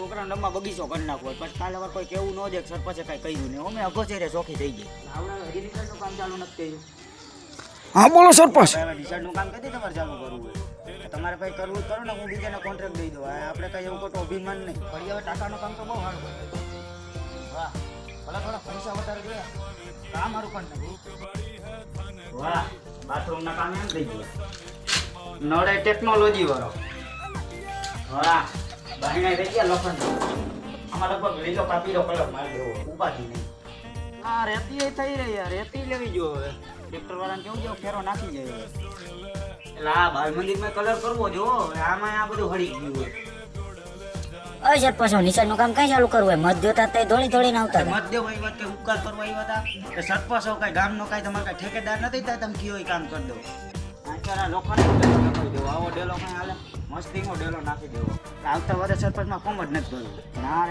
છોકરાને રમવા બગીચો કરી નાખવો પછી કાલે વાર કોઈ કેવું ન દે સરપંચે કાંઈ કહ્યું નહીં અમે અગોચરે ચોખી થઈ ગઈ આવડે હજી રિઝલ્ટનું કામ ચાલુ નથી કર્યું. હા બોલો સરપંચ. હવે રિઝલ્ટનું કામ કદી તમારે ચાલુ કરવું હોય તમારે કંઈ કરવું જ કરો ને હું બીજાને કોન્ટ્રાક્ટ દઈ દઉં આપણે કંઈ એવું ખોટું અભિમાન નહીં ફરી હવે ટાકાનું કામ તો બહુ સારું વાહ ભલે થોડા પૈસા વધારે ગયા કામ સારું પણ નથી વાહ બાથરૂમના કામ એમ થઈ ગયા નળે ટેકનોલોજી વાળો વાહ બાયણા થઈ ગયા લોખંડ આમાં લગભગ લીલો કાપીલો કલર મારી દેવો ઉપાધી નહીં હા રેતી થઈ રહી યાર રેતી લેવી જો હવે ટ્રેક્ટર વાળાને કેવું જેવો ફેરો નાખી જાય એટલે આ બાલ મંદિરમાં કલર કરવો જો આમાં આ બધું હળી ગયું હોય અય સરપંચ નિશાળનું કામ કઈ ચાલુ કરવું હોય મત જોતા તે દોડી દોડીને આવતા હતા. મત દેવો આવ્યા કે ઉપકાર કરવા આવ્યા હતા કે સરપંચ હો કાંઈ ગામનો કાંઈ તમારે કાંઈ ઠેકેદાર નથી થાય તમે કયો એ કામ કરી દો અત્યારે લોકોને ડેલો નાખી દેવો આવો ડેલો કાંઈ હાલે મસ્તીનો ડેલો નાખી દેવો આવતા વર્ષે સરપંચમાં ફોર્મ જ નથી ભરવું ના